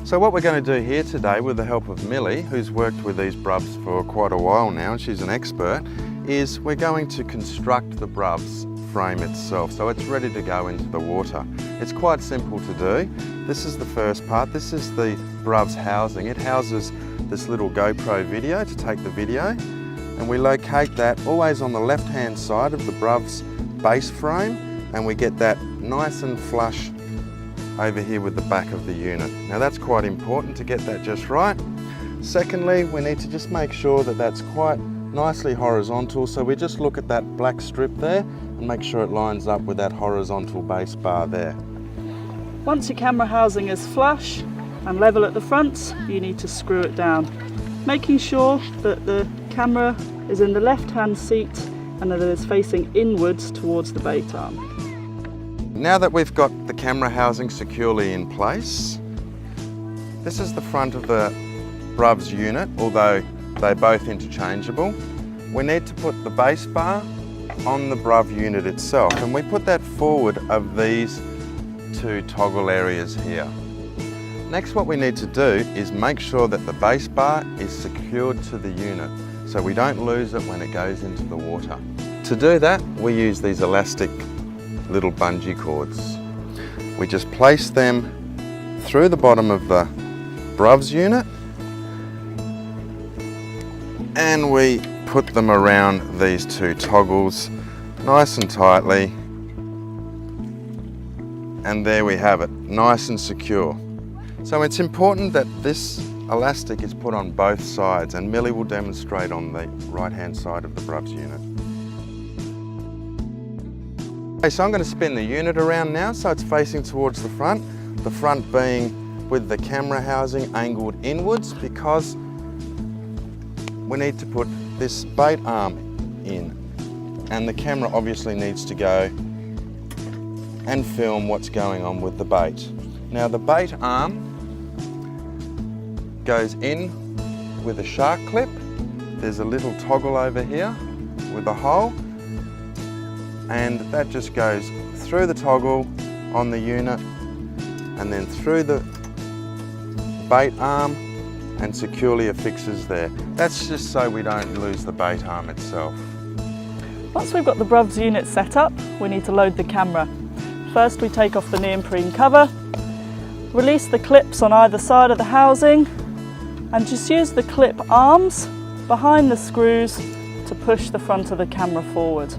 So what we're going to do here today with the help of Millie, who's worked with these BRUVS for quite a while now and she's an expert, is we're going to construct the BRUVS frame itself so it's ready to go into the water. It's quite simple to do. This is the first part. This is the BRUVS housing. It houses this little GoPro video to take the video, and we locate that always on the left hand side of the BRUVS base frame, and we get that nice and flush over here with the back of the unit. Now that's quite important to get that just right. Secondly, we need to just make sure that that's quite nicely horizontal, so we just look at that black strip there and make sure it lines up with that horizontal base bar there. Once your camera housing is flush and level at the front, you need to screw it down, making sure that the camera is in the left hand seat and that it is facing inwards towards the bait arm. Now that we've got the camera housing securely in place, this is the front of the BRUVS unit, although they're both interchangeable. We need to put the base bar on the BRUV unit itself, and we put that forward of these two toggle areas here. Next, what we need to do is make sure that the base bar is secured to the unit so we don't lose it when it goes into the water. To do that, we use these elastic little bungee cords. We just place them through the bottom of the BRUVS unit and we put them around these two toggles nice and tightly, and there we have it, nice and secure. So it's important that this elastic is put on both sides, and Millie will demonstrate on the right hand side of the BRUVS unit. Okay, so I'm going to spin the unit around now so it's facing towards the front being with the camera housing angled inwards because we need to put this bait arm in, and the camera obviously needs to go and film what's going on with the bait. Now the bait arm goes in with a shark clip. There's a little toggle over here with a hole, and that just goes through the toggle on the unit and then through the bait arm and securely affixes there. That's just so we don't lose the bait arm itself. Once we've got the BRUVS unit set up, we need to load the camera. First we take off the neoprene cover, release the clips on either side of the housing, and just use the clip arms behind the screws to push the front of the camera forward.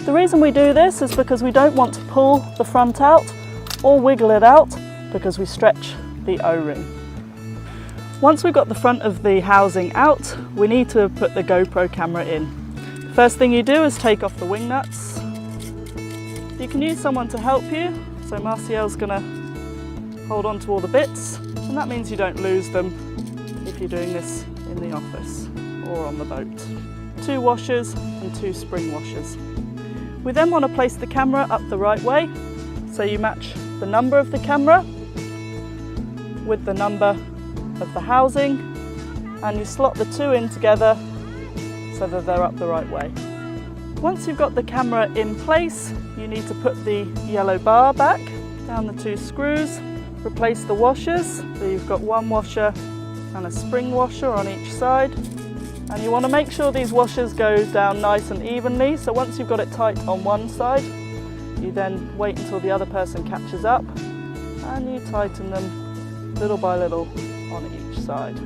The reason we do this is because we don't want to pull the front out or wiggle it out because we stretch the O-ring. Once we've got the front of the housing out, we need to put the GoPro camera in. First thing you do is take off the wing nuts. You can use someone to help you, so Marciel's going to hold on to all the bits, and that means you don't lose them if you're doing this in the office or on the boat. 2 washers and 2 spring washers. We then want to place the camera up the right way, so you match the number of the camera with the number of the housing, and you slot the 2 in together so that they're up the right way. Once you've got the camera in place, you need to put the yellow bar back, down the 2 screws, replace the washers, so you've got 1 washer and a spring washer on each side. And you want to make sure these washers go down nice and evenly, so once you've got it tight on one side, you then wait until the other person catches up and you tighten them little by little on each side.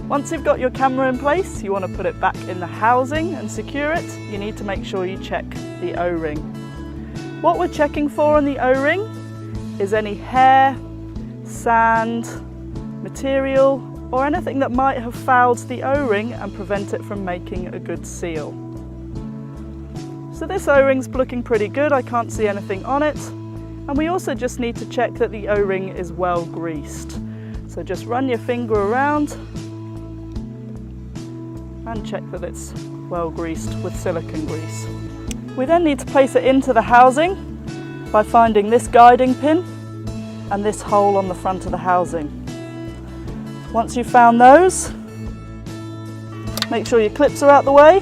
Once you've got your camera in place, you want to put it back in the housing and secure it. You need to make sure you check the O-ring. What we're checking for on the O-ring is any hair, sand, material, or anything that might have fouled the O-ring and prevent it from making a good seal. So this O-ring's looking pretty good, I can't see anything on it. And we also just need to check that the O-ring is well greased. So just run your finger around and check that it's well greased with silicone grease. We then need to place it into the housing by finding this guiding pin and this hole on the front of the housing. Once you've found those, make sure your clips are out the way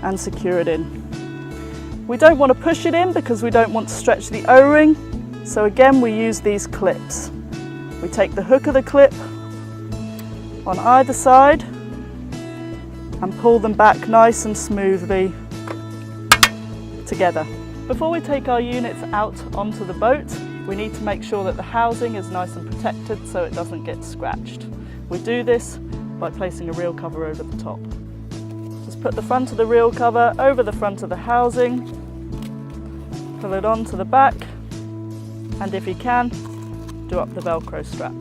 and secure it in. We don't want to push it in because we don't want to stretch the O-ring, so again we use these clips. We take the hook of the clip on either side and pull them back nice and smoothly together. Before we take our units out onto the boat, we need to make sure that the housing is nice and protected so it doesn't get scratched. We do this by placing a reel cover over the top. Just put the front of the reel cover over the front of the housing, pull it onto the back, and if you can, do up the Velcro strap.